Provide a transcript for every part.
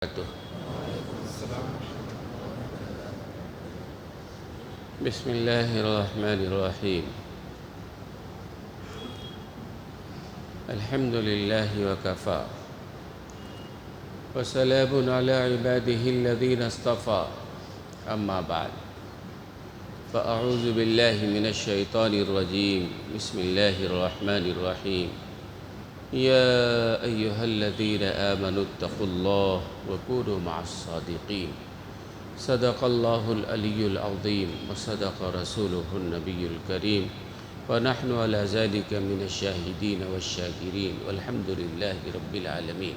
بسم الله الرحمن الرحيم. الحمد لله وكفى وسلام على عباده الذين اصطفى. أما بعد، فأعوذ بالله من الشيطان الرجيم. بسم الله الرحمن الرحيم. يا أيها الذين آمنوا اتقوا الله وكونوا مع الصادقين. صدق الله العلي العظيم وصدق رسوله النبي الكريم ونحن على ذلك من الشاهدين والشاكرين والحمد لله رب العالمين.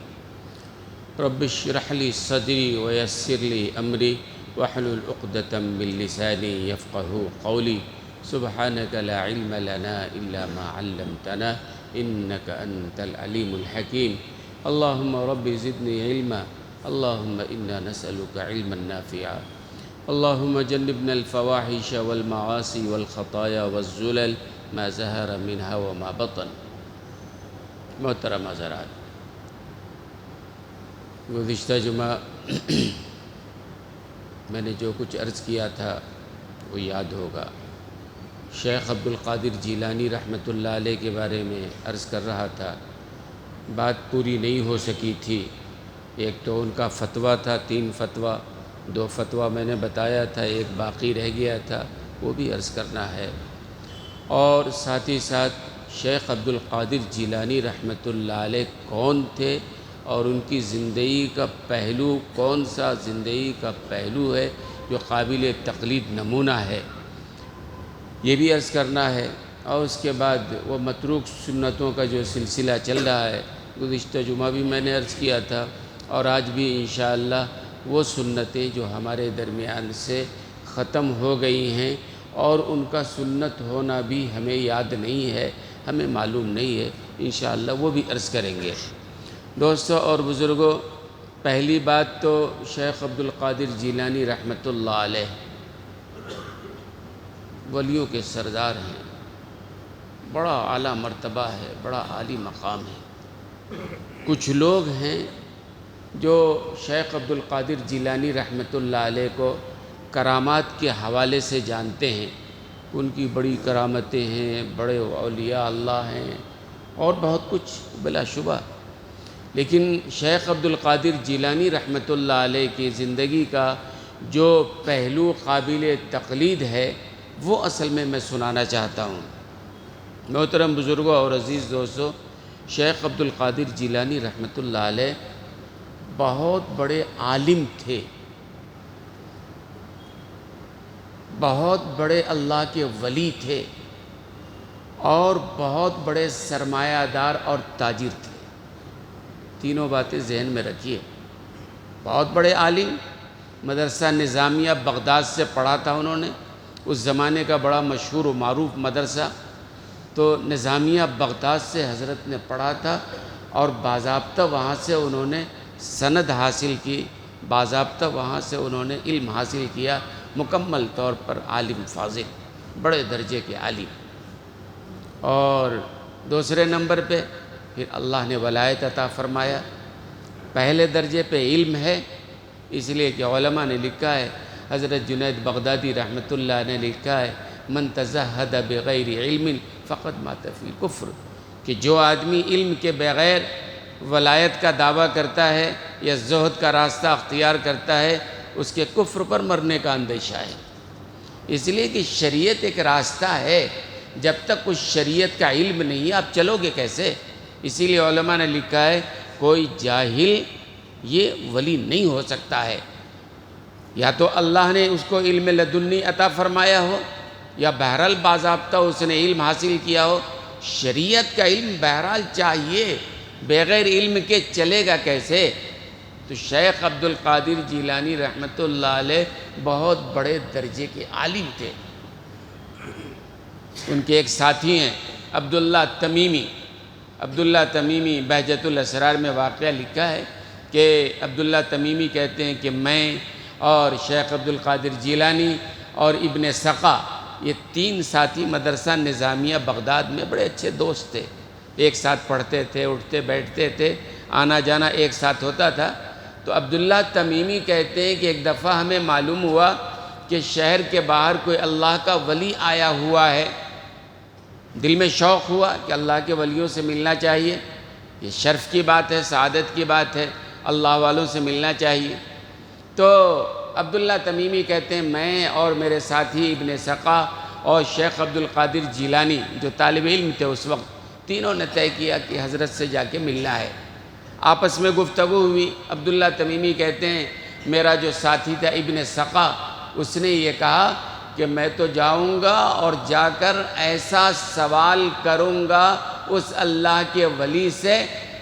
رب اشرح لي صدري ويسر لي أمري واحلل عقدة من لساني يفقهوا قولي. سبحانك لا علم لنا إلا ما علمتنا إنك أنت العليم الحكيم. اللهم رب زدني علما. اللهم إنا نسألك علما نافعا. اللهم جنبنا الفواحش والمعاصي والخطايا والزلل ما ظهر منها وما بطن. محترم حضرات، گزشتہ جمعہ میں نے جو کچھ عرض کیا تھا وہ یاد ہوگا. شیخ عبدالقادر جیلانی رحمۃ اللہ علیہ کے بارے میں عرض کر رہا تھا. بات پوری نہیں ہو سکی تھی. ایک تو ان کا فتویٰ تھا، 3 فتویٰ، 2 فتویٰ میں نے بتایا تھا، ایک باقی رہ گیا تھا، وہ بھی عرض کرنا ہے. اور ساتھ ہی ساتھ شیخ عبدالقادر جیلانی رحمۃ اللہ علیہ کون تھے اور ان کی زندگی کا پہلو کون سا زندگی کا پہلو ہے جو قابل تقلید نمونہ ہے، یہ بھی عرض کرنا ہے. اور اس کے بعد وہ متروک سنتوں کا جو سلسلہ چل رہا ہے، گزشتہ جمعہ بھی میں نے عرض کیا تھا اور آج بھی انشاءاللہ وہ سنتیں جو ہمارے درمیان سے ختم ہو گئی ہیں اور ان کا سنت ہونا بھی ہمیں یاد نہیں ہے، ہمیں معلوم نہیں ہے، انشاءاللہ وہ بھی عرض کریں گے. دوستوں اور بزرگوں، پہلی بات تو شیخ عبدالقادر جیلانی رحمۃ اللہ علیہ ولیوں کے سردار ہیں. بڑا اعلیٰ مرتبہ ہے، بڑا عالی مقام ہے. کچھ لوگ ہیں جو شیخ عبدالقادر جیلانی رحمۃ اللہ علیہ کو کرامات کے حوالے سے جانتے ہیں. ان کی بڑی کرامتیں ہیں، بڑے اولیاء اللہ ہیں اور بہت کچھ بلا شبہ. لیکن شیخ عبدالقادر جیلانی رحمۃ اللہ علیہ کی زندگی کا جو پہلو قابل تقلید ہے وہ اصل میں سنانا چاہتا ہوں. محترم بزرگوں اور عزیز دوستوں، شیخ عبدالقادر جیلانی رحمۃ اللہ علیہ بہت بڑے عالم تھے، بہت بڑے اللہ کے ولی تھے اور بہت بڑے سرمایہ دار اور تاجر تھے. تینوں باتیں ذہن میں رکھیے. بہت بڑے عالم، مدرسہ نظامیہ بغداد سے پڑھا تھا انہوں نے، اس زمانے کا بڑا مشہور و معروف مدرسہ. تو نظامیہ بغداد سے حضرت نے پڑھا تھا اور باضابطہ وہاں سے انہوں نے سند حاصل کی، باضابطہ وہاں سے انہوں نے علم حاصل کیا. مکمل طور پر عالم فاضل، بڑے درجے کے عالم. اور دوسرے نمبر پہ پھر اللہ نے ولایت عطا فرمایا. پہلے درجے پہ علم ہے، اس لیے کہ علماء نے لکھا ہے، حضرت جنید بغدادی رحمۃ اللہ نے لکھا ہے، من تزہد بغیر علم فقد مات فی الکفر، کہ جو آدمی علم کے بغیر ولایت کا دعویٰ کرتا ہے یا زہد کا راستہ اختیار کرتا ہے، اس کے کفر پر مرنے کا اندیشہ ہے. اس لیے کہ شریعت ایک راستہ ہے، جب تک کچھ شریعت کا علم نہیں آپ چلو گے کیسے؟ اسی لیے علماء نے لکھا ہے کوئی جاہل یہ ولی نہیں ہو سکتا ہے. یا تو اللہ نے اس کو علم لدنی عطا فرمایا ہو یا بہرحال باضابطہ اس نے علم حاصل کیا ہو. شریعت کا علم بہرحال چاہیے، بغیر علم کے چلے گا کیسے؟ تو شیخ عبدالقادر جیلانی رحمۃ اللہ علیہ بہت بڑے درجے کے عالم تھے. ان کے ایک ساتھی ہیں عبداللہ تمیمی. عبداللہ تمیمی بہجت الاسرار میں واقعہ لکھا ہے کہ عبداللہ تمیمی کہتے ہیں کہ میں اور شیخ عبدالقادر جیلانی اور ابن سقا، یہ 3 ساتھی مدرسہ نظامیہ بغداد میں بڑے اچھے دوست تھے. ایک ساتھ پڑھتے تھے، اٹھتے بیٹھتے تھے، آنا جانا ایک ساتھ ہوتا تھا. تو عبداللہ تمیمی کہتے ہیں کہ ایک دفعہ ہمیں معلوم ہوا کہ شہر کے باہر کوئی اللہ کا ولی آیا ہوا ہے۔ دل میں شوق ہوا کہ اللہ کے ولیوں سے ملنا چاہیے، یہ شرف کی بات ہے، سعادت کی بات ہے، اللہ والوں سے ملنا چاہیے۔ تو عبداللہ تمیمی کہتے ہیں میں اور میرے ساتھی ابن سقا اور شیخ عبد القادر جیلانی جو طالب علم تھے اس وقت، تینوں نے طے کیا کہ حضرت سے جا کے ملنا ہے۔ آپس میں گفتگو ہوئی۔ عبداللہ تمیمی کہتے ہیں میرا جو ساتھی تھا ابن سقا، اس نے یہ کہا کہ میں تو جاؤں گا اور جا کر ایسا سوال کروں گا اس اللہ کے ولی سے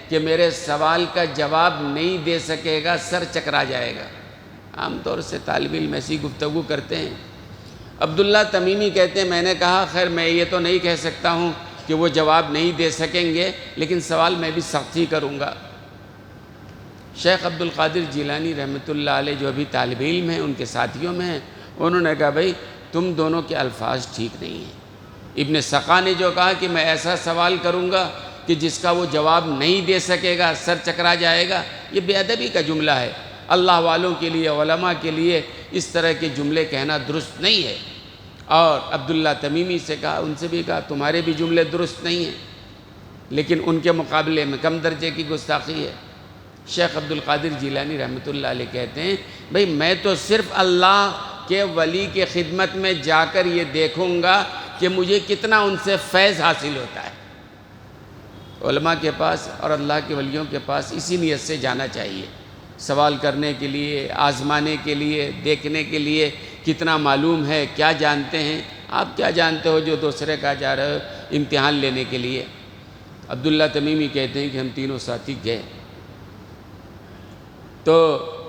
کہ میرے سوال کا جواب نہیں دے سکے گا، سر چکرا جائے گا۔ عام طور سے طالب علم ایسی گفتگو کرتے ہیں۔ عبداللہ تمیمی کہتے ہیں میں نے کہا خیر میں یہ تو نہیں کہہ سکتا ہوں کہ وہ جواب نہیں دے سکیں گے، لیکن سوال میں بھی سخت ہی کروں گا۔ شیخ عبد القادر جیلانی رحمۃ اللہ علیہ جو ابھی طالب علم ہیں، ان کے ساتھیوں میں ہیں، انہوں نے کہا بھائی تم دونوں کے الفاظ ٹھیک نہیں ہیں۔ ابن سقا نے جو کہا کہ میں ایسا سوال کروں گا کہ جس کا وہ جواب نہیں دے سکے گا، سر چکرا جائے گا، یہ بے ادبی کا جملہ ہے۔ اللہ والوں کے لیے، علماء کے لیے اس طرح کے جملے کہنا درست نہیں ہے۔ اور عبداللہ تمیمی سے کہا، ان سے بھی کہا تمہارے بھی جملے درست نہیں ہیں، لیکن ان کے مقابلے میں کم درجے کی گستاخی ہے۔ شیخ عبد القادر جیلانی رحمۃ اللہ علیہ کہتے ہیں بھئی میں تو صرف اللہ کے ولی کے خدمت میں جا کر یہ دیکھوں گا کہ مجھے کتنا ان سے فیض حاصل ہوتا ہے۔ علماء کے پاس اور اللہ کے ولیوں کے پاس اسی نیت سے جانا چاہیے، سوال کرنے کے لیے، آزمانے کے لیے، دیکھنے کے لیے کتنا معلوم ہے، کیا جانتے ہیں۔ آپ کیا جانتے ہو جو دوسرے کا جا رہے ہو امتحان لینے کے لیے۔ عبداللہ تمیمی کہتے ہیں کہ ہم تینوں ساتھی گئے، تو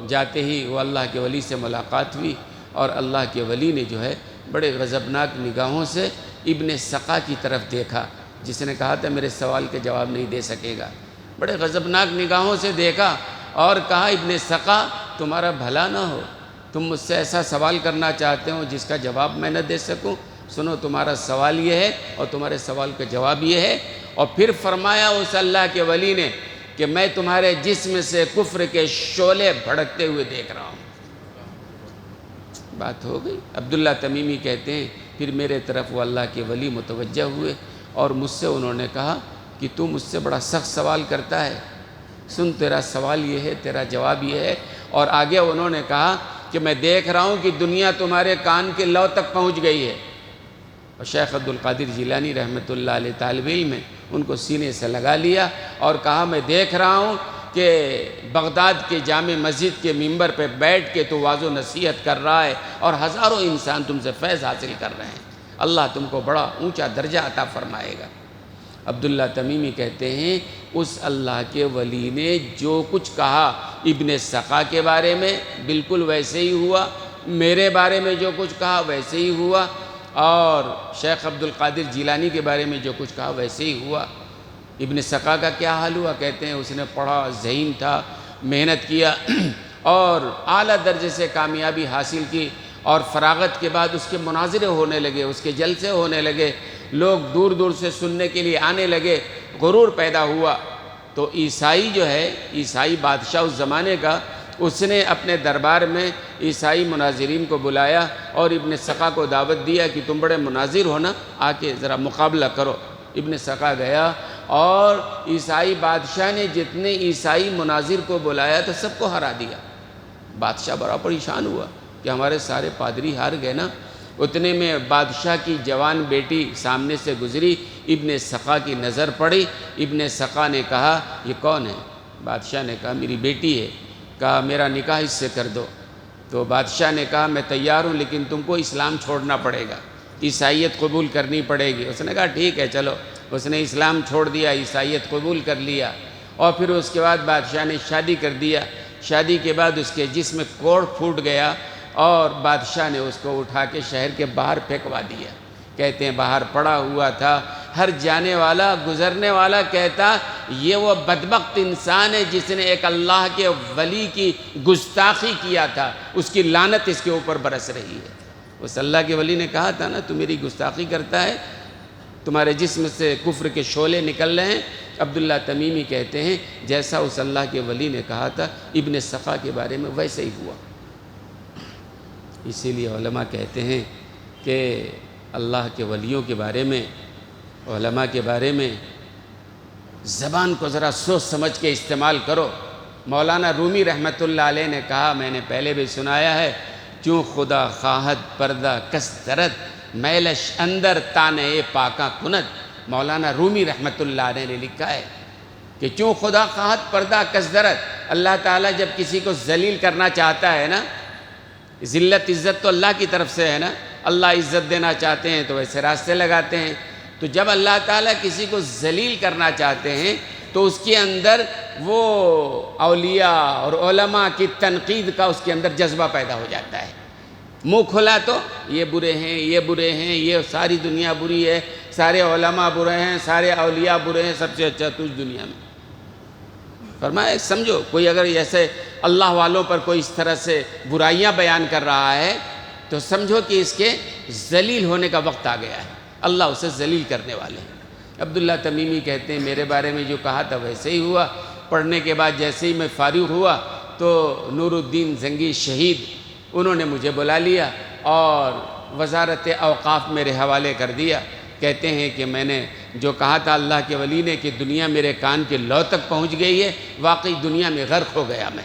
جاتے ہی وہ اللہ کے ولی سے ملاقات ہوئی، اور اللہ کے ولی نے جو ہے بڑے غضبناک نگاہوں سے ابن سقا کی طرف دیکھا، جس نے کہا تھا میرے سوال کے جواب نہیں دے سکے گا۔ بڑے غضبناک نگاہوں سے دیکھا اور کہا ابن سقا تمہارا بھلا نہ ہو، تم مجھ سے ایسا سوال کرنا چاہتے ہو جس کا جواب میں نہ دے سکوں۔ سنو تمہارا سوال یہ ہے اور تمہارے سوال کا جواب یہ ہے۔ اور پھر فرمایا اس اللہ کے ولی نے کہ میں تمہارے جسم سے کفر کے شعلے بھڑکتے ہوئے دیکھ رہا ہوں۔ بات ہو گئی۔ عبداللہ تمیمی کہتے ہیں پھر میرے طرف وہ اللہ کے ولی متوجہ ہوئے اور مجھ سے انہوں نے کہا کہ تو مجھ سے بڑا سخت سوال کرتا ہے، سن تیرا سوال یہ ہے، تیرا جواب یہ ہے۔ اور آگے انہوں نے کہا کہ میں دیکھ رہا ہوں کہ دنیا تمہارے کان کے لو تک پہنچ گئی ہے۔ اور شیخ عبد القادر جیلانی رحمۃ اللہ علیہ طالب علم میں ان کو سینے سے لگا لیا اور کہا میں دیکھ رہا ہوں کہ بغداد کے جامع مسجد کے ممبر پہ بیٹھ کے تو واعظ و نصیحت کر رہا ہے اور ہزاروں انسان تم سے فیض حاصل کر رہے ہیں، اللہ تم کو بڑا اونچا درجہ عطا فرمائے گا۔ عبداللہ تمیمی کہتے ہیں اس اللہ کے ولی نے جو کچھ کہا ابن سقا کے بارے میں بالکل ویسے ہی ہوا، میرے بارے میں جو کچھ کہا ویسے ہی ہوا، اور شیخ عبد القادر جیلانی کے بارے میں جو کچھ کہا ویسے ہی ہوا۔ ابن سقا کا کیا حال ہوا؟ کہتے ہیں اس نے پڑھا، ذہین تھا، محنت کیا اور اعلیٰ درجے سے کامیابی حاصل کی، اور فراغت کے بعد اس کے مناظرے ہونے لگے، اس کے جلسے ہونے لگے، لوگ دور دور سے سننے کے لیے آنے لگے، غرور پیدا ہوا۔ تو عیسائی جو ہے، عیسائی بادشاہ اس زمانے کا، اس نے اپنے دربار میں عیسائی مناظرین کو بلایا اور ابن سقا کو دعوت دیا کہ تم بڑے مناظر ہو نا، آ کے ذرا مقابلہ کرو۔ ابن سقا گیا اور عیسائی بادشاہ نے جتنے عیسائی مناظر کو بلایا تو سب کو ہرا دیا۔ بادشاہ بڑا پریشان ہوا کہ ہمارے سارے پادری ہار گئے نا۔ اتنے میں بادشاہ کی جوان بیٹی سامنے سے گزری، ابن سقا کی نظر پڑی۔ ابن سقا نے کہا یہ کون ہے؟ بادشاہ نے کہا میری بیٹی ہے۔ کہا میرا نکاح اس سے کر دو۔ تو بادشاہ نے کہا میں تیار ہوں، لیکن تم کو اسلام چھوڑنا پڑے گا، عیسائیت قبول کرنی پڑے گی۔ اس نے کہا ٹھیک ہے چلو۔ اس نے اسلام چھوڑ دیا، عیسائیت قبول کر لیا، اور پھر اس کے بعد بادشاہ نے شادی کر دیا۔ شادی کے بعد اس کے جسم میں کوڑ پھوٹ گیا اور بادشاہ نے اس کو اٹھا کے شہر کے باہر پھینکوا دیا۔ کہتے ہیں باہر پڑا ہوا تھا، ہر جانے والا گزرنے والا کہتا یہ وہ بدبخت انسان ہے جس نے ایک اللہ کے ولی کی گستاخی کیا تھا، اس کی لعنت اس کے اوپر برس رہی ہے۔ اس اللہ کے ولی نے کہا تھا نا تو میری گستاخی کرتا ہے، تمہارے جسم سے کفر کے شعلے نکل رہے ہیں۔ عبداللہ تمیمی کہتے ہیں جیسا اس اللہ کے ولی نے کہا تھا ابن سقا کے بارے میں ویسے ہی ہوا۔ اسی لیے علماء کہتے ہیں کہ اللہ کے ولیوں کے بارے میں، علماء کے بارے میں زبان کو ذرا سوچ سمجھ کے استعمال کرو۔ مولانا رومی رحمۃ اللہ علیہ نے کہا، میں نے پہلے بھی سنایا ہے، کیوں خدا خواہد پردہ کس درد، میلش اندر تانے پاکاں کند۔ مولانا رومی رحمۃ اللہ علیہ نے لکھا ہے کہ کیوں خدا خواہد پردہ کس درد، اللہ تعالیٰ جب کسی کو ذلیل کرنا چاہتا ہے نا، ذلت عزت تو اللہ کی طرف سے ہے نا، اللہ عزت دینا چاہتے ہیں تو ویسے راستے لگاتے ہیں، تو جب اللہ تعالیٰ کسی کو ذلیل کرنا چاہتے ہیں تو اس کے اندر وہ اولیاء اور علماء کی تنقید کا اس کے اندر جذبہ پیدا ہو جاتا ہے۔ منہ کھلا تو یہ برے ہیں، یہ برے ہیں، یہ ساری دنیا بری ہے، سارے علماء برے ہیں، سارے اولیاء برے ہیں، سب سے اچھا تو اس دنیا میں۔ فرمایا سمجھو، کوئی اگر ایسے اللہ والوں پر کوئی اس طرح سے برائیاں بیان کر رہا ہے تو سمجھو کہ اس کے ذلیل ہونے کا وقت آ گیا ہے، اللہ اسے ذلیل کرنے والے ہیں۔ عبداللہ تمیمی کہتے ہیں میرے بارے میں جو کہا تھا ویسے ہی ہوا۔ پڑھنے کے بعد جیسے ہی میں فارغ ہوا تو نور الدین زنگی شہید انہوں نے مجھے بلا لیا اور وزارت اوقاف میرے حوالے کر دیا۔ کہتے ہیں کہ میں نے جو کہا تھا اللہ کے ولی نے کہ دنیا میرے کان کے لو تک پہنچ گئی ہے، واقعی دنیا میں غرق ہو گیا میں۔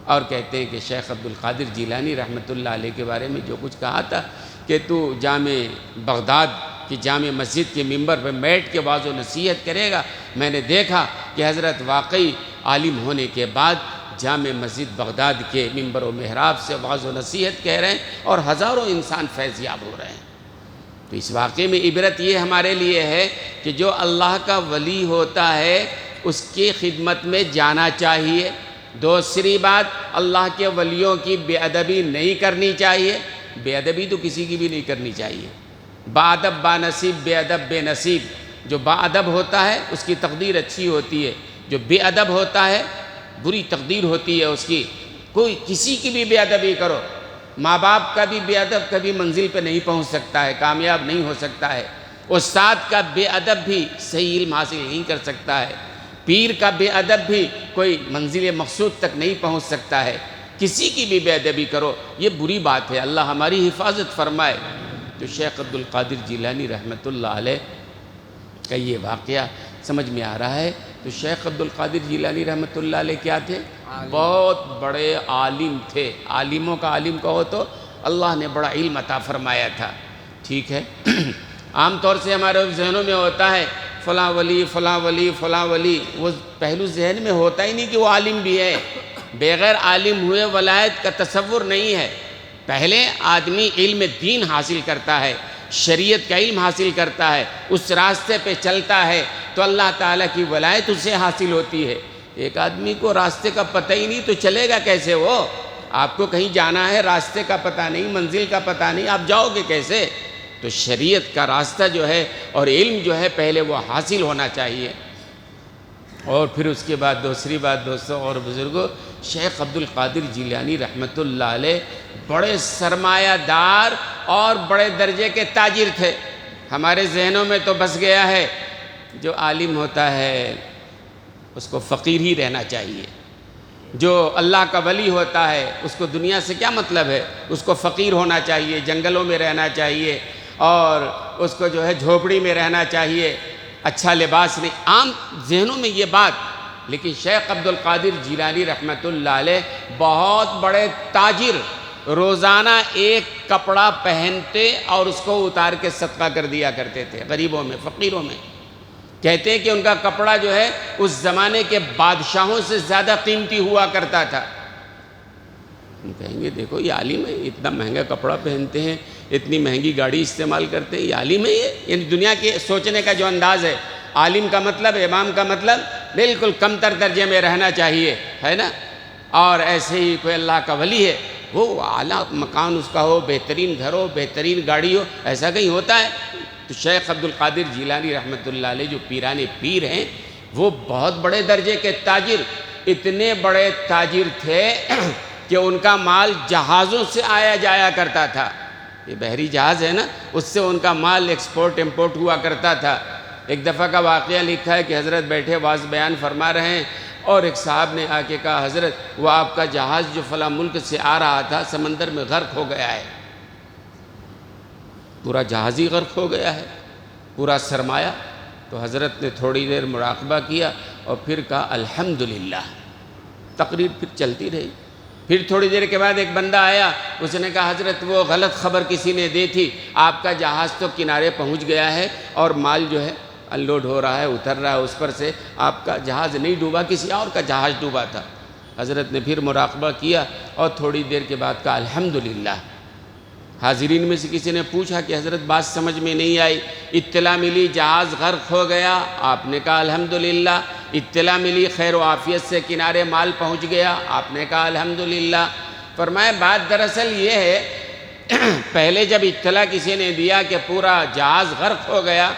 اور کہتے ہیں کہ شیخ عبد القادر جیلانی رحمۃ اللہ علیہ کے بارے میں جو کچھ کہا تھا کہ تو جامع بغداد کی جامع مسجد کے ممبر پہ بیٹھ کے واعظ و نصیحت کرے گا، میں نے دیکھا کہ حضرت واقعی عالم ہونے کے بعد جامع مسجد بغداد کے ممبر و محراب سے واعظ و نصیحت کہہ رہے ہیں اور ہزاروں انسان فیض یاب ہو رہے ہیں۔ تو اس واقعے میں عبرت یہ ہمارے لیے ہے کہ جو اللہ کا ولی ہوتا ہے اس کی خدمت میں جانا چاہیے۔ دوسری بات، اللہ کے ولیوں کی بے ادبی نہیں کرنی چاہیے، بے ادبی تو کسی کی بھی نہیں کرنی چاہیے۔ با ادب با نصیب، بے ادب بے نصیب۔ جو با ادب ہوتا ہے اس کی تقدیر اچھی ہوتی ہے، جو بے ادب ہوتا ہے بری تقدیر ہوتی ہے اس کی۔ کوئی کسی کی بھی بے ادبی کرو، ماں باپ کا بھی بے ادب کبھی منزل پہ نہیں پہنچ سکتا ہے، کامیاب نہیں ہو سکتا ہے۔ استاد کا بے ادب بھی صحیح علم حاصل نہیں کر سکتا ہے، پیر کا بے ادب بھی کوئی منزل مقصود تک نہیں پہنچ سکتا ہے۔ کسی کی بھی بے ادبی کرو یہ بری بات ہے، اللہ ہماری حفاظت فرمائے۔ تو شیخ عبد القادر جیلانی رحمۃ اللہ علیہ کا یہ واقعہ سمجھ میں آ رہا ہے۔ تو شیخ عبد القادر جیلانی رحمۃ اللہ علیہ کیا تھے؟ بہت بڑے عالم تھے۔ عالموں کا عالم کہو تو اللہ نے بڑا علم عطا فرمایا تھا، ٹھیک ہے۔ عام طور سے ہمارے ذہنوں میں ہوتا ہے فلاں ولی فلاں ولی فلاں ولی، وہ پہلو ذہن میں ہوتا ہی نہیں کہ وہ عالم بھی ہے۔ بغیر عالم ہوئے ولایت کا تصور نہیں ہے۔ پہلے آدمی علم دین حاصل کرتا ہے، شریعت کا علم حاصل کرتا ہے، اس راستے پہ چلتا ہے تو اللہ تعالیٰ کی ولایت اسے حاصل ہوتی ہے۔ ایک آدمی کو راستے کا پتہ ہی نہیں تو چلے گا کیسے وہ؟ آپ کو کہیں جانا ہے، راستے کا پتہ نہیں، منزل کا پتہ نہیں، آپ جاؤ گے کیسے؟ تو شریعت کا راستہ جو ہے اور علم جو ہے پہلے وہ حاصل ہونا چاہیے۔ اور پھر اس کے بعد دوسری بات دوستوں اور بزرگوں، شیخ عبد القادر جیلانی رحمۃ اللہ علیہ بڑے سرمایہ دار اور بڑے درجے کے تاجر تھے۔ ہمارے ذہنوں میں تو بس گیا ہے جو عالم ہوتا ہے اس کو فقیر ہی رہنا چاہیے، جو اللہ کا ولی ہوتا ہے اس کو دنیا سے کیا مطلب ہے، اس کو فقیر ہونا چاہیے، جنگلوں میں رہنا چاہیے اور اس کو جو ہے جھوپڑی میں رہنا چاہیے، اچھا لباس نہیں، عام ذہنوں میں یہ بات۔ لیکن شیخ عبد القادر جیلانی رحمۃ اللہ علیہ بہت بڑے تاجر، روزانہ ایک کپڑا پہنتے اور اس کو اتار کے صدقہ کر دیا کرتے تھے غریبوں میں، فقیروں میں۔ کہتے ہیں کہ ان کا کپڑا جو ہے اس زمانے کے بادشاہوں سے زیادہ قیمتی ہوا کرتا تھا۔ ہم کہیں گے دیکھو یہ عالم ہے، اتنا مہنگا کپڑا پہنتے ہیں، اتنی مہنگی گاڑی استعمال کرتے ہیں، یہ عالم ہے یہ؟ یعنی دنیا کے سوچنے کا جو انداز ہے، عالم کا مطلب، امام کا مطلب بالکل کم تر درجے میں رہنا چاہیے، ہے نا؟ اور ایسے ہی کوئی اللہ کا ولی ہے وہ اعلیٰ مکان اس کا ہو، بہترین گھر ہو، بہترین گاڑی ہو، ایسا کہیں ہوتا ہے؟ تو شیخ عبد القادر جیلانی رحمۃ اللہ علیہ جو پیران پیر ہیں وہ بہت بڑے درجے کے تاجر، اتنے بڑے تاجر تھے کہ ان کا مال جہازوں سے آیا جایا کرتا تھا۔ یہ بحری جہاز ہے نا، اس سے ان کا مال ایکسپورٹ امپورٹ ہوا کرتا تھا۔ ایک دفعہ کا واقعہ لکھا ہے کہ حضرت بیٹھے واعظ بیان فرما رہے ہیں اور ایک صاحب نے آ کے کہا حضرت وہ آپ کا جہاز جو فلاں ملک سے آ رہا تھا سمندر میں غرق ہو گیا ہے۔ پورا جہاز ہی غرق ہو گیا ہے، پورا سرمایہ۔ تو حضرت نے تھوڑی دیر مراقبہ کیا اور پھر کہا الحمدللہ۔ تقریر پھر چلتی رہی۔ پھر تھوڑی دیر کے بعد ایک بندہ آیا، اس نے کہا حضرت وہ غلط خبر کسی نے دی تھی، آپ کا جہاز تو کنارے پہنچ گیا ہے اور مال جو ہے انلوڈ ہو رہا ہے، اتر رہا ہے اس پر سے، آپ کا جہاز نہیں ڈوبا، کسی اور کا جہاز ڈوبا تھا۔ حضرت نے پھر مراقبہ کیا اور تھوڑی دیر کے بعد کہا الحمدللہ۔ حاضرین میں سے کسی نے پوچھا کہ حضرت بات سمجھ میں نہیں آئی، اطلاع ملی جہاز غرق ہو گیا، آپ نے کہا الحمدللہ۔ اطلاع ملی خیر و عافیت سے کنارے مال پہنچ گیا، آپ نے کہا الحمدللہ۔ فرمایا بات دراصل یہ ہے، پہلے جب اطلاع کسی نے دیا کہ پورا جہاز غرق ہو گیا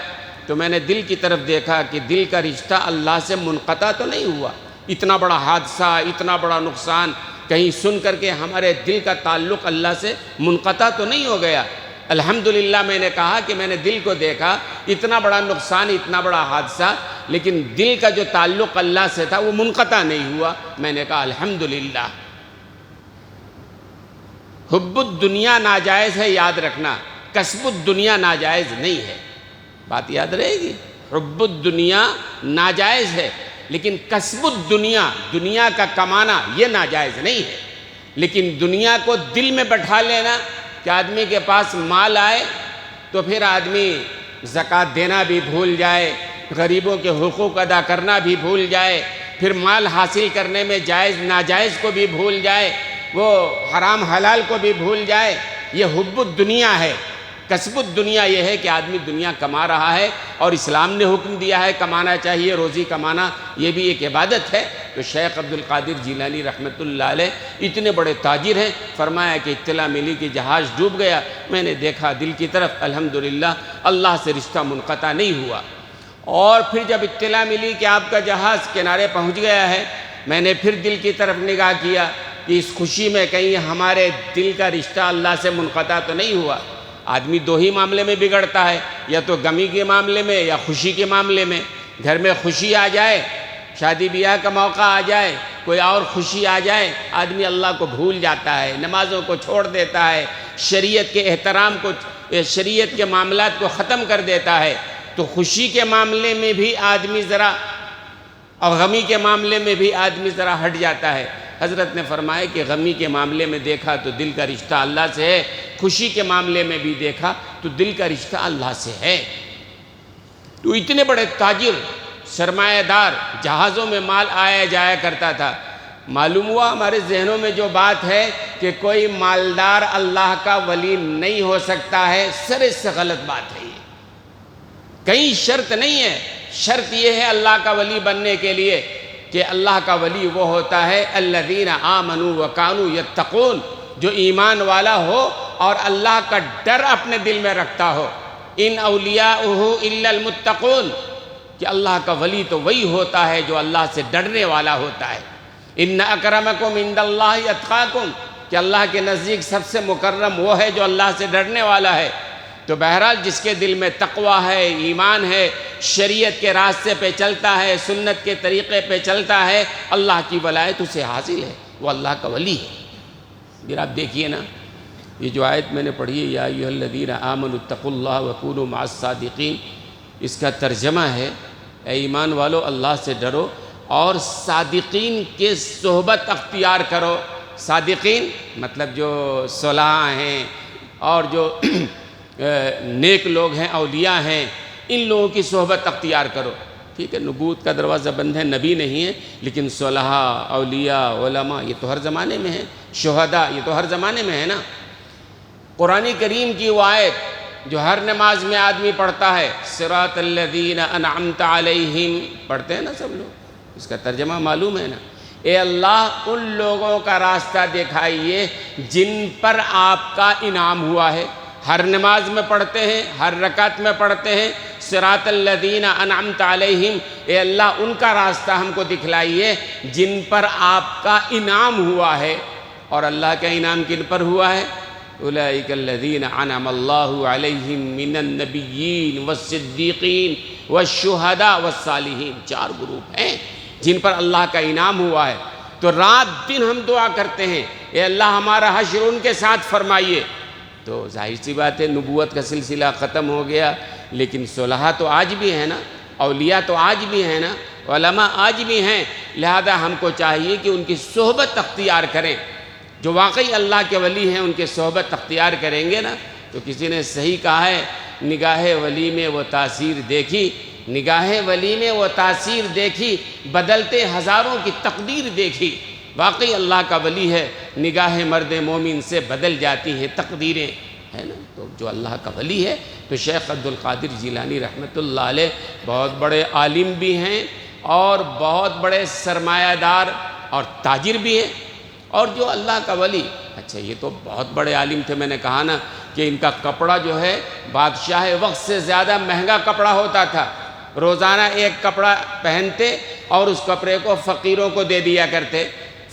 تو میں نے دل کی طرف دیکھا کہ دل کا رشتہ اللہ سے منقطع تو نہیں ہوا۔ اتنا بڑا حادثہ، اتنا بڑا نقصان کہیں سن کر کے ہمارے دل کا تعلق اللہ سے منقطع تو نہیں ہو گیا۔ الحمدللہ میں نے کہا کہ میں نے دل کو دیکھا، اتنا بڑا نقصان، اتنا بڑا حادثہ، لیکن دل کا جو تعلق اللہ سے تھا وہ منقطع نہیں ہوا۔ میں نے کہا الحمدللہ۔ حب الدنیا ناجائز ہے، یاد رکھنا، کسب الدنیا ناجائز نہیں ہے۔ بات یاد رہے گی، حب الدنیا ناجائز ہے لیکن کسب الدنیا، دنیا کا کمانا، یہ ناجائز نہیں ہے۔ لیکن دنیا کو دل میں بٹھا لینا کہ آدمی کے پاس مال آئے تو پھر آدمی زکوٰۃ دینا بھی بھول جائے، غریبوں کے حقوق ادا کرنا بھی بھول جائے، پھر مال حاصل کرنے میں جائز ناجائز کو بھی بھول جائے، وہ حرام حلال کو بھی بھول جائے، یہ حب الدنیا ہے۔ کسب الدنیا یہ ہے کہ آدمی دنیا کما رہا ہے اور اسلام نے حکم دیا ہے کمانا چاہیے، روزی کمانا یہ بھی ایک عبادت ہے۔ تو شیخ عبد القادر جیلانی رحمۃ اللہ علیہ اتنے بڑے تاجر ہیں، فرمایا کہ اطلاع ملی کہ جہاز ڈوب گیا، میں نے دیکھا دل کی طرف، الحمدللہ اللہ سے رشتہ منقطع نہیں ہوا۔ اور پھر جب اطلاع ملی کہ آپ کا جہاز کنارے پہنچ گیا ہے، میں نے پھر دل کی طرف نگاہ کیا کہ اس خوشی میں کہیں ہمارے دل کا رشتہ اللہ سے منقطع تو نہیں ہوا۔ آدمی دو ہی معاملے میں بگڑتا ہے، یا تو غمی کے معاملے میں یا خوشی کے معاملے میں۔ گھر میں خوشی آ جائے، شادی بیاہ کا موقع آ جائے، کوئی اور خوشی آ جائے، آدمی اللہ کو بھول جاتا ہے، نمازوں کو چھوڑ دیتا ہے، شریعت کے احترام کو، شریعت کے معاملات کو ختم کر دیتا ہے۔ تو خوشی کے معاملے میں بھی آدمی ذرا اور غمی کے معاملے میں بھی آدمی ذرا ہٹ جاتا ہے۔ حضرت نے فرمایا کہ غمی کے معاملے میں دیکھا تو دل کا رشتہ اللہ سے ہے، خوشی کے معاملے میں بھی دیکھا تو دل کا رشتہ اللہ سے ہے۔ تو اتنے بڑے تاجر، سرمایہ دار، جہازوں میں مال آیا جایا کرتا تھا۔ معلوم ہوا ہمارے ذہنوں میں جو بات ہے کہ کوئی مالدار اللہ کا ولی نہیں ہو سکتا ہے، سرے سے غلط بات ہے۔ یہ کہیں شرط نہیں ہے، شرط یہ ہے اللہ کا ولی بننے کے لیے کہ اللہ کا ولی وہ ہوتا ہے الذین آمنوا وکانوا یتقون، جو ایمان والا ہو اور اللہ کا ڈر اپنے دل میں رکھتا ہو۔ ان اولیاءہ الا المتقون، کہ اللہ کا ولی تو وہی ہوتا ہے جو اللہ سے ڈرنے والا ہوتا ہے۔ ان اکرمکم عند اللہ اتقاکم، کہ اللہ کے نزدیک سب سے مکرم وہ ہے جو اللہ سے ڈرنے والا ہے۔ تو بہرحال جس کے دل میں تقوی ہے، ایمان ہے، شریعت کے راستے پہ چلتا ہے، سنت کے طریقے پہ چلتا ہے، اللہ کی ولایت اسے حاصل ہے، وہ اللہ کا ولی ہے۔ پھر آپ دیکھیے نا، یہ جو آیت میں نے پڑھی ہے یا ایھا الذین آمنوا اتقوا اللہ وکونوا مع الصادقین، اس کا ترجمہ ہے اے ایمان والو اللہ سے ڈرو اور صادقین کے صحبت اختیار کرو۔ صادقین مطلب جو صلحاء ہیں اور جو نیک لوگ ہیں، اولیاء ہیں، ان لوگوں کی صحبت اختیار کرو۔ ٹھیک ہے، نبوت کا دروازہ بند ہے، نبی نہیں ہے، لیکن صلحاء، اولیاء، علماء یہ تو ہر زمانے میں ہیں، شہداء یہ تو ہر زمانے میں ہے نا۔ قرآن کریم کی وہ آیت جو ہر نماز میں آدمی پڑھتا ہے، صراط الذین انعمت علیہم، پڑھتے ہیں نا سب لوگ، اس کا ترجمہ معلوم ہے نا، اے اللہ ان لوگوں کا راستہ دکھائیے جن پر آپ کا انعام ہوا ہے۔ ہر نماز میں پڑھتے ہیں، ہر رکعت میں پڑھتے ہیں، صراط الذین انعمت علیہم، اے اللہ ان کا راستہ ہم کو دکھلائیے جن پر آپ کا انعام ہوا ہے۔ اور اللہ کا انعام کن پر ہوا ہے؟ اولئک الذین انعم اللہ علیہم من النبیین والصدیقین والشہداء والصالحین، 4 گروپ ہیں جن پر اللہ کا انعام ہوا ہے۔ تو رات دن ہم دعا کرتے ہیں اے اللہ ہمارا حشر ان کے ساتھ فرمائیے۔ تو ظاہر سی بات ہے نبوت کا سلسلہ ختم ہو گیا، لیکن صلحاء تو آج بھی ہیں نا، اولیاء تو آج بھی ہیں نا، علماء آج بھی ہیں، لہذا ہم کو چاہیے کہ ان کی صحبت اختیار کریں۔ جو واقعی اللہ کے ولی ہیں ان کے صحبت اختیار کریں گے نا، تو کسی نے صحیح کہا ہے، نگاہ ولی میں وہ تاثیر دیکھی، نگاہ ولی میں وہ تاثیر دیکھی، بدلتے ہزاروں کی تقدیر دیکھی۔ واقعی اللہ کا ولی ہے، نگاہ مرد مومن سے بدل جاتی ہیں تقدیریں، ہے نا۔ تو جو اللہ کا ولی ہے، تو شیخ عبدالقادر جیلانی رحمۃ اللہ علیہ بہت بڑے عالم بھی ہیں اور بہت بڑے سرمایہ دار اور تاجر بھی ہیں۔ اور جو اللہ کا ولی، اچھا یہ تو بہت بڑے عالم تھے، میں نے کہا نا کہ ان کا کپڑا جو ہے بادشاہ وقت سے زیادہ مہنگا کپڑا ہوتا تھا، روزانہ ایک کپڑا پہنتے اور اس کپڑے کو فقیروں کو دے دیا کرتے،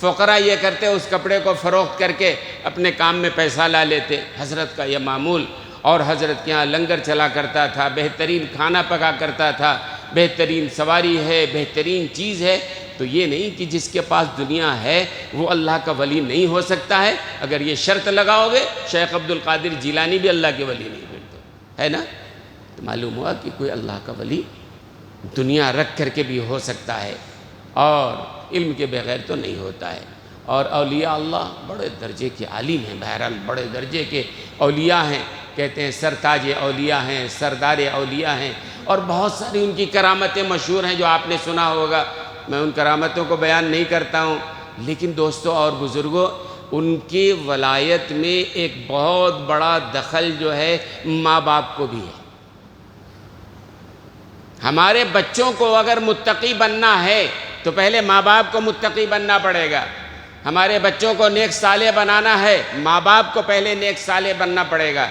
فقراء یہ کرتے اس کپڑے کو فروخت کر کے اپنے کام میں پیسہ لا لیتے۔ حضرت کا یہ معمول، اور حضرت کے یہاں لنگر چلا کرتا تھا، بہترین کھانا پکا کرتا تھا، بہترین سواری ہے، بہترین چیز ہے۔ تو یہ نہیں کہ جس کے پاس دنیا ہے وہ اللہ کا ولی نہیں ہو سکتا ہے۔ اگر یہ شرط لگاؤ گے شیخ عبدالقادر جیلانی بھی اللہ کے ولی نہیں بنتے، ہے نا۔ تو معلوم ہوا کہ کوئی اللہ کا ولی دنیا رکھ کر کے بھی ہو سکتا ہے اور علم کے بغیر تو نہیں ہوتا ہے۔ اور اولیاء اللہ بڑے درجے کے عالم ہیں، بہرحال بڑے درجے کے اولیاء ہیں، کہتے ہیں سرتاج اولیاء ہیں، سردار اولیاء ہیں، اور بہت ساری ان کی کرامتیں مشہور ہیں جو آپ نے سنا ہوگا۔ میں ان کرامتوں کو بیان نہیں کرتا ہوں، لیکن دوستوں اور بزرگوں، ان کی ولایت میں ایک بہت بڑا دخل جو ہے ماں باپ کو بھی ہے۔ ہمارے بچوں کو اگر متقی بننا ہے تو پہلے ماں باپ کو متقی بننا پڑے گا۔ ہمارے بچوں کو نیک صالح بنانا ہے، ماں باپ کو پہلے نیک صالح بننا پڑے گا۔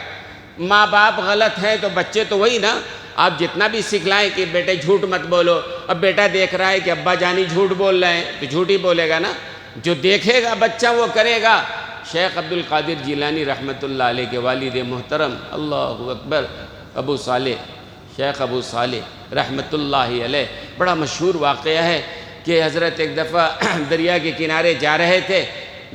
ماں باپ غلط ہیں تو بچے تو وہی نا، آپ جتنا بھی سکھلائیں کہ بیٹے جھوٹ مت بولو، اب بیٹا دیکھ رہا ہے کہ ابا جانی جھوٹ بول رہے ہیں تو جھوٹ ہی بولے گا نا، جو دیکھے گا بچہ وہ کرے گا۔ شیخ عبدالقادر جیلانی رحمۃ اللہ علیہ کے والد محترم، اللہ اکبر، ابو صالح، شیخ ابو صالح رحمۃ اللہ علیہ، بڑا مشہور واقعہ ہے کہ حضرت ایک دفعہ دریا کے کنارے جا رہے تھے،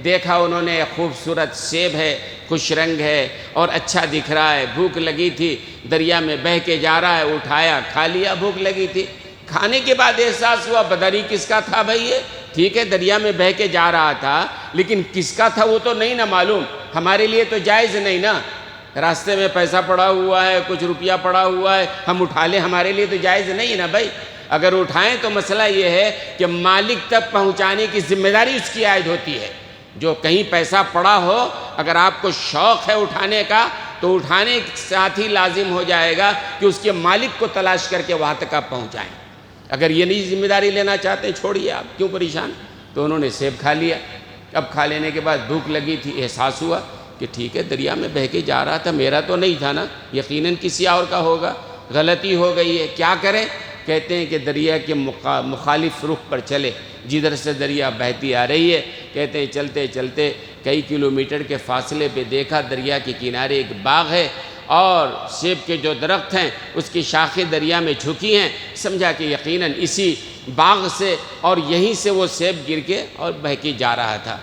دیکھا انہوں نے خوبصورت سیب ہے، خوش رنگ ہے اور اچھا دکھ رہا ہے، بھوک لگی تھی، دریا میں بہہ کے جا رہا ہے، اٹھایا کھا لیا، بھوک لگی تھی۔ کھانے کے بعد احساس ہوا پتہ نہیں کس کا تھا بھائی، یہ ٹھیک ہے دریا میں بہہ کے جا رہا تھا لیکن کس کا تھا وہ تو نہیں نا معلوم، ہمارے لیے تو جائز نہیں نا، راستے میں پیسہ پڑا ہوا ہے، کچھ روپیہ پڑا ہوا ہے، ہم اٹھا لیں، ہمارے لیے تو جائز نہیں نا بھائی۔ اگر اٹھائیں تو مسئلہ یہ ہے کہ مالک تک پہنچانے کی ذمہ داری اس کی عائد ہوتی ہے۔ جو کہیں پیسہ پڑا ہو، اگر آپ کو شوق ہے اٹھانے کا تو اٹھانے کے ساتھ ہی لازم ہو جائے گا کہ اس کے مالک کو تلاش کر کے وہاں تک آپ پہنچائیں۔ اگر یہ نہیں ذمہ داری لینا چاہتے چھوڑیے، آپ کیوں پریشان۔ تو انہوں نے سیب کھا لیا۔ اب کھا لینے کے بعد بھوک لگی تھی، احساس ہوا کہ ٹھیک ہے دریا میں بہہ کے جا رہا تھا، میرا تو نہیں تھا نا، یقیناً کسی اور کا ہوگا، غلطی ہو گئی ہے، کیا کریں؟ کہتے ہیں کہ دریا کے مخالف رخ پر چلے، جدھر سے دریا بہتی آ رہی ہے، کہتے ہیں چلتے چلتے کئی کلومیٹر کے فاصلے پہ دیکھا دریا کے کنارے ایک باغ ہے اور سیب کے جو درخت ہیں اس کی شاخیں دریا میں جھکی ہیں، سمجھا کہ یقیناً اسی باغ سے اور یہیں سے وہ سیب گر کے اور بہہ کے جا رہا تھا۔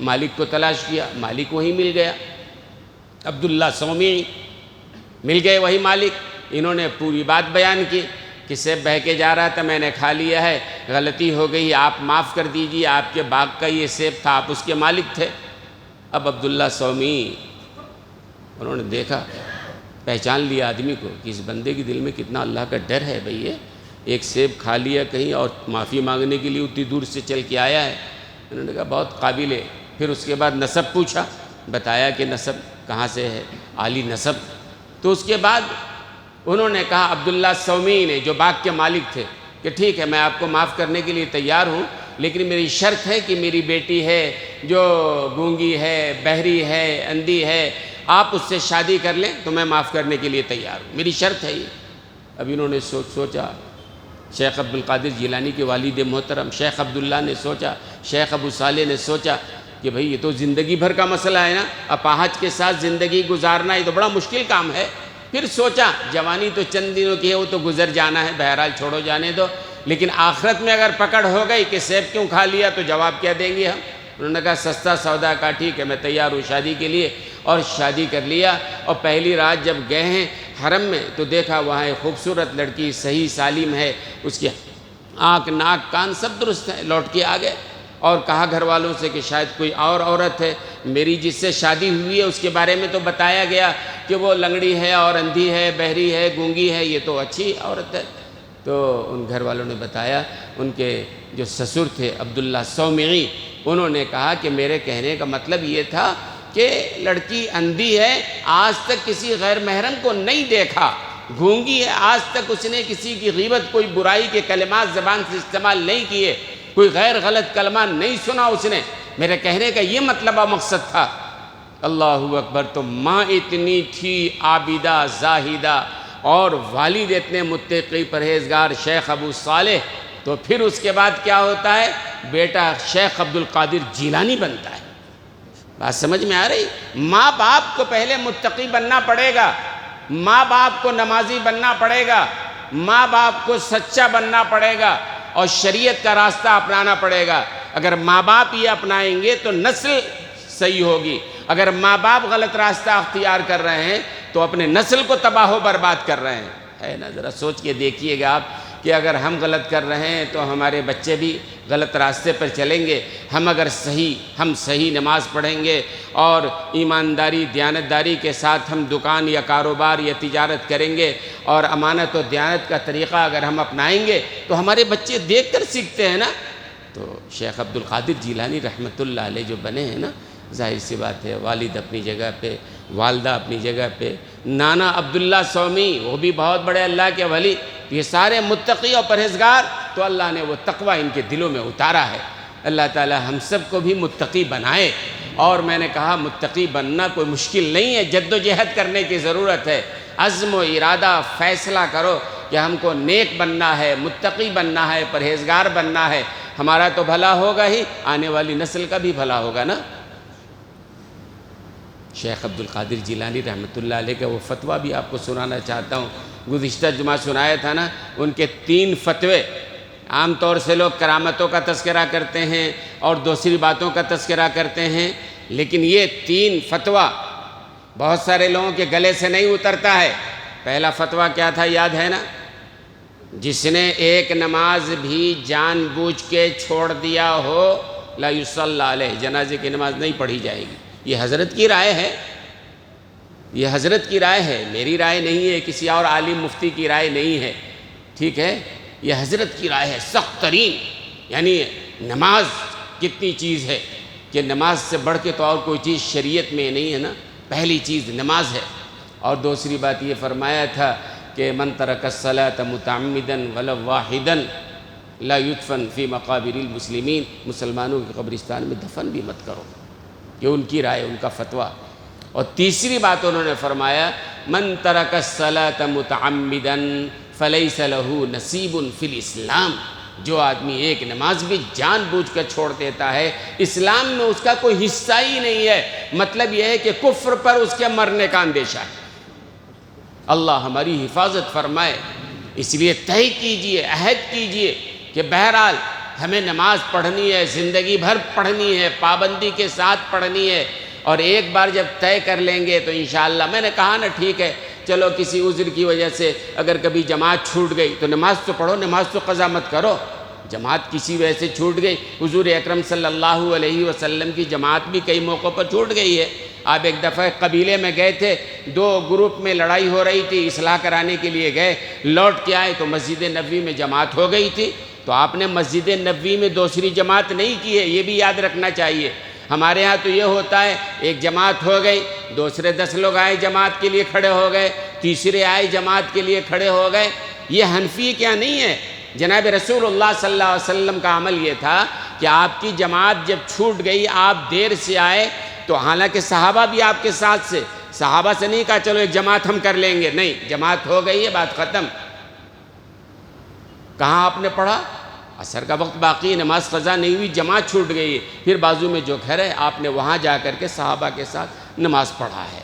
مالک کو تلاش کیا، مالک وہی مل گیا، عبداللہ سومی مل گئے وہی مالک۔ انہوں نے پوری بات بیان کی کہ سیب بہہ کے جا رہا تھا، میں نے کھا لیا ہے، غلطی ہو گئی، آپ معاف کر دیجئے، آپ کے باغ کا یہ سیب تھا، آپ اس کے مالک تھے۔ اب عبداللہ سومی انہوں نے دیکھا، پہچان لیا آدمی کو کہ اس بندے کے دل میں کتنا اللہ کا ڈر ہے بھئی، یہ ایک سیب کھا لیا کہیں اور معافی مانگنے کے لیے اتنی دور سے چل کے آیا ہے۔ انہوں نے کہا بہت قابل ہے۔ پھر اس کے بعد نسب پوچھا، بتایا کہ نسب کہاں سے ہے، عالی نسب۔ تو اس کے بعد انہوں نے کہا عبداللہ سومی نے، جو باغ کے مالک تھے، کہ ٹھیک ہے میں آپ کو معاف کرنے کے لیے تیار ہوں، لیکن میری شرط ہے کہ میری بیٹی ہے جو گونگی ہے، بہری ہے، اندھی ہے، آپ اس سے شادی کر لیں تو میں معاف کرنے کے لیے تیار ہوں، میری شرط ہے یہ۔ اب انہوں نے سوچا، شیخ عبدالقادر جیلانی کے والد محترم شیخ عبداللہ نے سوچا، شیخ ابو صالح نے سوچا، کہ بھئی یہ تو زندگی بھر کا مسئلہ ہے نا، اپاہج کے ساتھ زندگی گزارنا یہ تو بڑا مشکل کام ہے۔ پھر سوچا جوانی تو چند دنوں کی ہے، وہ تو گزر جانا ہے، بہرحال چھوڑو جانے دو، لیکن آخرت میں اگر پکڑ ہو گئی کہ سیب کیوں کھا لیا تو جواب کیا دیں گے ہم؟ انہوں نے کہا سستا سودا کا، ٹھیک ہے میں تیار ہوں شادی کے لیے، اور شادی کر لیا۔ اور پہلی رات جب گئے ہیں حرم میں تو دیکھا وہاں ایک خوبصورت لڑکی صحیح سالم ہے، اس کی آنکھ ناک کان سب درست ہے، لوٹ کے آ گئے اور کہا گھر والوں سے کہ شاید کوئی اور عورت ہے، میری جس سے شادی ہوئی ہے اس کے بارے میں تو بتایا گیا کہ وہ لنگڑی ہے اور اندھی ہے، بہری ہے، گونگی ہے، یہ تو اچھی عورت ہے۔ تو ان گھر والوں نے بتایا، ان کے جو سسر تھے عبداللہ سومعی، انہوں نے کہا کہ میرے کہنے کا مطلب یہ تھا کہ لڑکی اندھی ہے، آج تک کسی غیر محرم کو نہیں دیکھا، گونگی ہے، آج تک اس نے کسی کی غیبت کوئی برائی کے کلمات زبان سے استعمال نہیں کیے، کوئی غیر غلط کلمہ نہیں سنا اس نے، میرے کہنے کا یہ مطلب و مقصد تھا۔ اللہ اکبر! تو ماں اتنی تھی عابدہ زاہدہ اور والد اتنے متقی پرہیزگار شیخ ابو صالح، تو پھر اس کے بعد کیا ہوتا ہے؟ بیٹا شیخ عبد القادر جیلانی بنتا ہے۔ بات سمجھ میں آ رہی؟ ماں باپ کو پہلے متقی بننا پڑے گا، ماں باپ کو نمازی بننا پڑے گا، ماں باپ کو سچا بننا پڑے گا اور شریعت کا راستہ اپنانا پڑے گا۔ اگر ماں باپ یہ اپنائیں گے تو نسل صحیح ہوگی، اگر ماں باپ غلط راستہ اختیار کر رہے ہیں تو اپنے نسل کو تباہ و برباد کر رہے ہیں۔ ہے نا؟ ذرا سوچ کے دیکھیے گا آپ کہ اگر ہم غلط کر رہے ہیں تو ہمارے بچے بھی غلط راستے پر چلیں گے۔ ہم اگر صحیح نماز پڑھیں گے اور ایمانداری دیانتداری کے ساتھ ہم دکان یا کاروبار یا تجارت کریں گے اور امانت و دیانت کا طریقہ اگر ہم اپنائیں گے تو ہمارے بچے دیکھ کر سیکھتے ہیں نا۔ تو شیخ عبد القادر جیلانی رحمۃ اللہ علیہ جو بنے ہیں نا، ظاہر سی بات ہے والد اپنی جگہ پہ، والدہ اپنی جگہ پہ، نانا عبداللہ سومی وہ بھی بہت بڑے اللہ کے ولی، یہ سارے متقی اور پرہیزگار، تو اللہ نے وہ تقوی ان کے دلوں میں اتارا ہے۔ اللہ تعالی ہم سب کو بھی متقی بنائے۔ اور میں نے کہا متقی بننا کوئی مشکل نہیں ہے، جد و جہد کرنے کی ضرورت ہے، عزم و ارادہ فیصلہ کرو کہ ہم کو نیک بننا ہے، متقی بننا ہے، پرہیزگار بننا ہے، ہمارا تو بھلا ہوگا ہی، آنے والی نسل کا بھی بھلا ہوگا نا۔ شیخ عبد القادر جیلانی رحمۃ اللہ علیہ کا وہ فتویٰ بھی آپ کو سنانا چاہتا ہوں، گزشتہ جمعہ سنایا تھا نا۔ ان کے 3 فتوے، عام طور سے لوگ کرامتوں کا تذکرہ کرتے ہیں اور دوسری باتوں کا تذکرہ کرتے ہیں، لیکن یہ 3 فتویٰ بہت سارے لوگوں کے گلے سے نہیں اترتا ہے۔ پہلا فتویٰ کیا تھا یاد ہے نا؟ جس نے ایک نماز بھی جان بوجھ کے چھوڑ دیا ہو لا یصلی علیہ، جنازے کی نماز نہیں پڑھی جائے گی۔ یہ حضرت کی رائے ہے، یہ حضرت کی رائے ہے، میری رائے نہیں ہے، کسی اور عالم مفتی کی رائے نہیں ہے، ٹھیک ہے؟ یہ حضرت کی رائے ہے سخت ترین۔ یعنی نماز کتنی چیز ہے کہ نماز سے بڑھ کے تو اور کوئی چیز شریعت میں نہیں ہے نا، پہلی چیز نماز ہے۔ اور دوسری بات یہ فرمایا تھا کہ من ترک الصلاۃ متعمدا ولو واحدا لا یدفن فی مقابر المسلمین، مسلمانوں کے قبرستان میں دفن بھی مت کرو، یہ ان کی رائے، ان کا فتویٰ۔ اور تیسری بات انہوں نے فرمایا من ترک الصلاۃ متعمدا فلیس لہ نصیب فی الاسلام، جو آدمی ایک نماز بھی جان بوجھ کر چھوڑ دیتا ہے اسلام میں اس کا کوئی حصہ ہی نہیں ہے۔ مطلب یہ ہے کہ کفر پر اس کے مرنے کا اندیشہ ہے۔ اللہ ہماری حفاظت فرمائے۔ اس لیے طے کیجئے، عہد کیجئے کہ بہرحال ہمیں نماز پڑھنی ہے، زندگی بھر پڑھنی ہے، پابندی کے ساتھ پڑھنی ہے، اور ایک بار جب طے کر لیں گے تو انشاءاللہ، میں نے کہا نا ٹھیک ہے چلو کسی عذر کی وجہ سے اگر کبھی جماعت چھوٹ گئی تو نماز تو پڑھو، نماز تو قضا مت کرو۔ جماعت کسی وجہ سے چھوٹ گئی، حضور اکرم صلی اللہ علیہ وسلم کی جماعت بھی کئی موقعوں پر چھوٹ گئی ہے۔ آپ ایک دفعہ قبیلے میں گئے تھے، 2 گروپ میں لڑائی ہو رہی تھی، اصلاح کرانے کے لیے گئے، لوٹ کے آئے تو مسجد نبوی میں جماعت ہو گئی تھی، تو آپ نے مسجد نبوی میں دوسری جماعت نہیں کی ہے، یہ بھی یاد رکھنا چاہیے۔ ہمارے ہاں تو یہ ہوتا ہے ایک جماعت ہو گئی، دوسرے 10 لوگ آئے جماعت کے لیے کھڑے ہو گئے، تیسرے آئے جماعت کے لیے کھڑے ہو گئے۔ یہ حنفی کیا نہیں ہے، جناب رسول اللہ صلی اللہ علیہ وسلم کا عمل یہ تھا کہ آپ کی جماعت جب چھوٹ گئی، آپ دیر سے آئے تو حالانکہ صحابہ بھی آپ کے ساتھ سے، صحابہ سے نہیں کہا چلو ایک جماعت ہم کر لیں گے، نہیں، جماعت ہو گئی ہے، بات ختم۔ کہاں آپ نے پڑھا؟ عصر کا وقت باقی، نماز قضا نہیں ہوئی، جماعت چھوٹ گئی، پھر بازو میں جو گھر ہے آپ نے وہاں جا کر کے صحابہ کے ساتھ نماز پڑھا ہے۔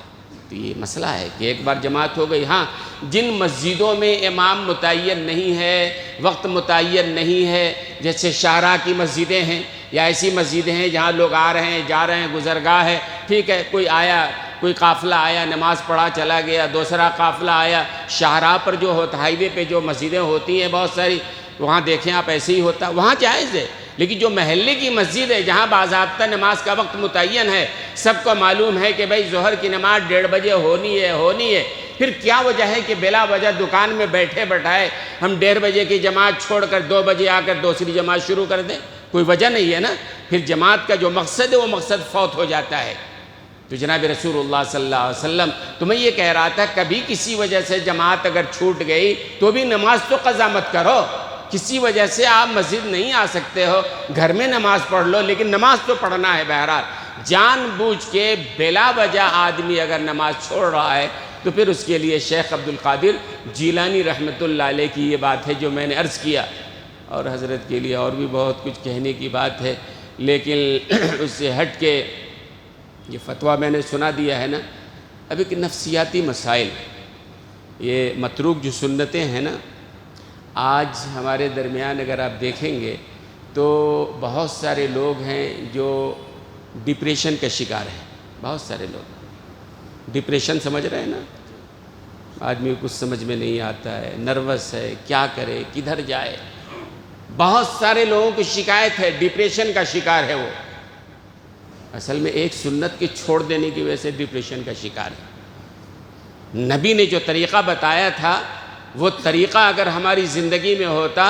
تو یہ مسئلہ ہے کہ ایک بار جماعت ہو گئی۔ ہاں، جن مسجدوں میں امام متعین نہیں ہے، وقت متعین نہیں ہے، جیسے شاہراہ کی مسجدیں ہیں یا ایسی مسجدیں ہیں جہاں لوگ آ رہے ہیں جا رہے ہیں، گزرگاہ ہے، ٹھیک ہے، کوئی آیا، کوئی قافلہ آیا، نماز پڑھا چلا گیا، دوسرا قافلہ آیا، شاہراہ پر جو ہوتا، ہائی وے پہ جو مسجدیں ہوتی ہیں بہت ساری، وہاں دیکھیں آپ ایسے ہی ہوتا، وہاں جائز ہے۔ لیکن جو محلے کی مسجد ہے جہاں باضابطہ نماز کا وقت متعین ہے، سب کو معلوم ہے کہ بھائی ظہر کی نماز 1:30 بجے ہونی ہے، پھر کیا وجہ ہے کہ بلا وجہ دکان میں بیٹھے بٹھائے ہم 1:30 بجے کی جماعت چھوڑ کر 2 بجے آ کر دوسری جماعت شروع کر دیں؟ کوئی وجہ نہیں ہے نا، پھر جماعت کا جو مقصد ہے وہ مقصد فوت ہو جاتا ہے۔ تو جناب رسول اللہ صلی اللہ علیہ وسلم، تو میں یہ کہہ رہا تھا کبھی کسی وجہ سے جماعت اگر چھوٹ گئی تو بھی نماز تو قضا مت کرو۔ کسی وجہ سے آپ مسجد نہیں آ سکتے ہو، گھر میں نماز پڑھ لو، لیکن نماز تو پڑھنا ہے۔ بہرحال جان بوجھ کے بلا وجہ آدمی اگر نماز چھوڑ رہا ہے تو پھر اس کے لیے شیخ عبد القادر جیلانی رحمۃ اللہ علیہ کی یہ بات ہے جو میں نے عرض کیا، اور حضرت کے لیے اور بھی بہت کچھ کہنے کی بات ہے، لیکن اس سے ہٹ کے یہ فتویٰ میں نے سنا دیا ہے نا۔ اب ایک نفسیاتی مسائل، یہ متروک جو سنتیں ہیں نا، آج ہمارے درمیان اگر آپ دیکھیں گے تو بہت سارے لوگ ہیں جو ڈپریشن کا شکار ہیں۔ بہت سارے لوگ ڈپریشن سمجھ رہے ہیں نا، آدمی کو کچھ سمجھ میں نہیں آتا ہے، نروس ہے، کیا کرے، کدھر جائے۔ بہت سارے لوگوں کی شکایت ہے، ڈپریشن کا شکار ہے وہ۔ اصل میں ایک سنت کے چھوڑ دینے کی وجہ سے ڈپریشن کا شکار ہے۔ نبی نے جو طریقہ بتایا تھا وہ طریقہ اگر ہماری زندگی میں ہوتا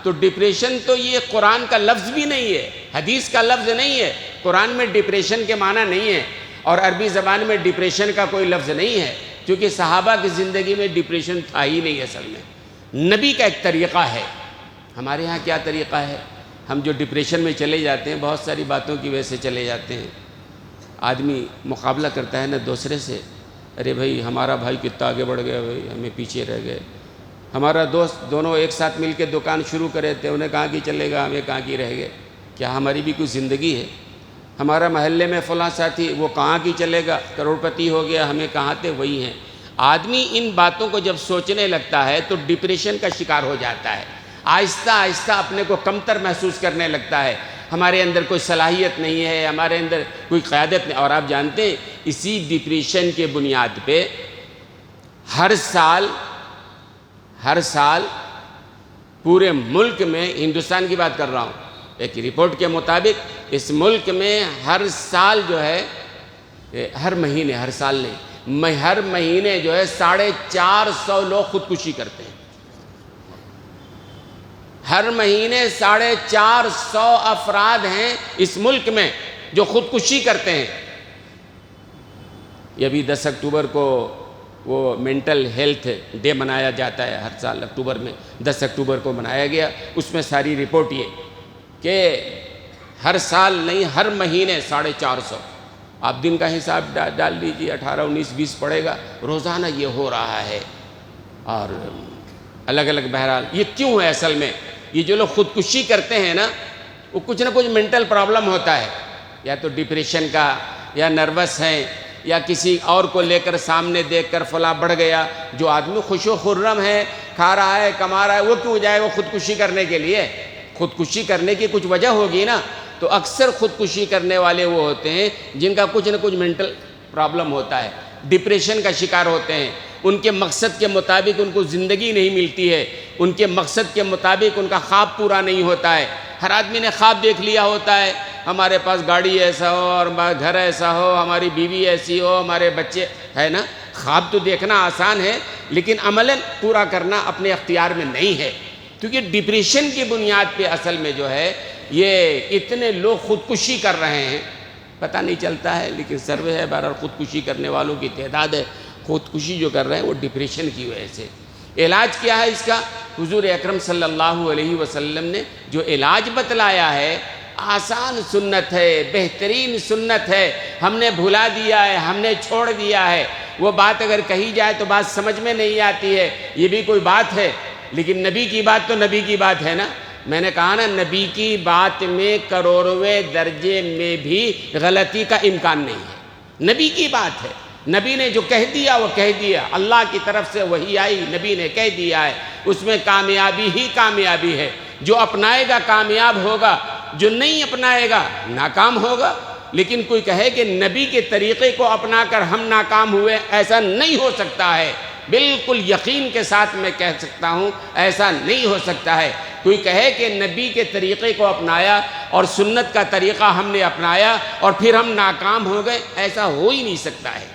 تو ڈپریشن تو یہ قرآن کا لفظ بھی نہیں ہے، حدیث کا لفظ نہیں ہے، قرآن میں ڈپریشن کے معنی نہیں ہے، اور عربی زبان میں ڈپریشن کا کوئی لفظ نہیں ہے، کیونکہ صحابہ کی زندگی میں ڈپریشن تھا ہی نہیں۔ اصل میں نبی کا ایک طریقہ ہے۔ ہمارے ہاں کیا طریقہ ہے؟ ہم جو ڈپریشن میں چلے جاتے ہیں بہت ساری باتوں کی وجہ سے چلے جاتے ہیں۔ آدمی مقابلہ کرتا ہے نا دوسرے سے، ارے بھائی ہمارا بھائی کتنا آگے بڑھ گیا، بھائی ہمیں پیچھے رہ گئے۔ ہمارا دوست دونوں ایک ساتھ مل کے دکان شروع کرے تھے، انہیں کہاں کی چلے گا، ہمیں کہاں کی رہ گئے۔ کیا ہماری بھی کوئی زندگی ہے؟ ہمارا محلے میں فلاں ساتھی، وہ کہاں کی چلے گا، کروڑپتی ہو گیا، ہمیں کہاں تھے وہی ہیں۔ آدمی ان باتوں کو جب سوچنے لگتا ہے تو ڈپریشن کا شکار ہو جاتا ہے، آہستہ آہستہ اپنے کو کمتر محسوس کرنے لگتا ہے، ہمارے اندر کوئی صلاحیت نہیں ہے، ہمارے اندر کوئی قیادت نہیں۔ اور آپ جانتے ہیں اسی ڈپریشن کے بنیاد پہ ہر سال پورے ملک میں، ہندوستان کی بات کر رہا ہوں، ایک رپورٹ کے مطابق اس ملک میں ہر سال جو ہے، ہر مہینے، ہر سال نہیں، ہر مہینے جو ہے 450 لوگ خودکشی کرتے ہیں۔ ہر مہینے 450 افراد ہیں اس ملک میں جو خودکشی کرتے ہیں۔ یہ ابھی 10 اکتوبر کو وہ مینٹل ہیلتھ ڈے منایا جاتا ہے، ہر سال اکتوبر میں 10 اکتوبر کو منایا گیا، اس میں ساری رپورٹ یہ کہ ہر سال نہیں، ہر مہینے 450۔ آپ دن کا حساب ڈال لیجیے، 18، 19، 20 پڑے گا، روزانہ یہ ہو رہا ہے۔ اور الگ الگ، بہرحال یہ کیوں ہے؟ اصل میں یہ جو لوگ خودکشی کرتے ہیں نا، وہ کچھ نہ کچھ مینٹل پرابلم ہوتا ہے، یا تو ڈپریشن کا، یا نروس ہیں، یا کسی اور کو لے کر سامنے دیکھ کر فلاں بڑھ گیا۔ جو آدمی خوش و خرم ہے، کھا رہا ہے، کما رہا ہے، وہ کیوں جائے وہ خودکشی کرنے کے لیے؟ خودکشی کرنے کی کچھ وجہ ہوگی نا۔ تو اکثر خودکشی کرنے والے وہ ہوتے ہیں جن کا کچھ نہ کچھ مینٹل پرابلم ہوتا ہے، ڈپریشن کا شکار ہوتے ہیں، ان کے مقصد کے مطابق ان کو زندگی نہیں ملتی ہے، ان کے مقصد کے مطابق ان کا خواب پورا نہیں ہوتا ہے۔ ہر آدمی نے خواب دیکھ لیا ہوتا ہے، ہمارے پاس گاڑی ایسا ہو، اور گھر ایسا ہو، ہماری بیوی ایسی ہو، ہمارے بچے، ہے نا۔ خواب تو دیکھنا آسان ہے لیکن عملاً پورا کرنا اپنے اختیار میں نہیں ہے، کیونکہ ڈپریشن کی بنیاد پہ اصل میں جو ہے یہ اتنے لوگ خودکشی کر رہے ہیں، پتہ نہیں چلتا ہے، لیکن سروے ہے بہرحال خودکشی کرنے والوں کی تعداد ہے، خودکشی جو کر رہے ہیں وہ ڈپریشن کی وجہ سے۔ علاج کیا ہے اس کا؟ حضور اکرم صلی اللہ علیہ وسلم نے جو علاج بتلایا ہے، آسان سنت ہے، بہترین سنت ہے، ہم نے بھلا دیا ہے، ہم نے چھوڑ دیا ہے۔ وہ بات اگر کہی جائے تو بات سمجھ میں نہیں آتی ہے، یہ بھی کوئی بات ہے، لیکن نبی کی بات تو نبی کی بات ہے نا۔ میں نے کہا نا نبی کی بات میں کروڑویں درجے میں بھی غلطی کا امکان نہیں ہے، نبی کی بات ہے، نبی نے جو کہہ دیا وہ کہہ دیا، اللہ کی طرف سے وحی آئی، نبی نے کہہ دیا ہے، اس میں کامیابی ہی کامیابی ہے، جو اپنائے گا کامیاب ہوگا، جو نہیں اپنائے گا ناکام ہوگا۔ لیکن کوئی کہے کہ نبی کے طریقے کو اپنا کر ہم ناکام ہوئے، ایسا نہیں ہو سکتا ہے، بالکل یقین کے ساتھ میں کہہ سکتا ہوں ایسا نہیں ہو سکتا ہے۔ کوئی کہے کہ نبی کے طریقے کو اپنایا اور سنت کا طریقہ ہم نے اپنایا اور پھر ہم ناکام ہو گئے، ایسا ہو ہی نہیں سکتا ہے۔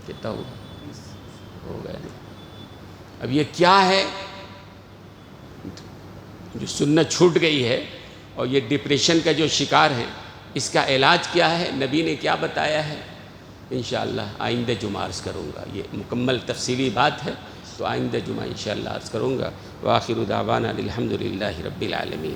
کتنا ہو گیا؟ اب یہ کیا ہے جو سنت چھوٹ گئی ہے اور یہ ڈپریشن کا جو شکار ہیں، اس کا علاج کیا ہے، نبی نے کیا بتایا ہے؟ انشاءاللہ آئندہ جمعہ عرض کروں گا، یہ مکمل تفصیلی بات ہے، تو آئندہ جمعہ انشاءاللہ عرض کروں گا۔ وآخر دعوانا الحمدللہ رب العالمین۔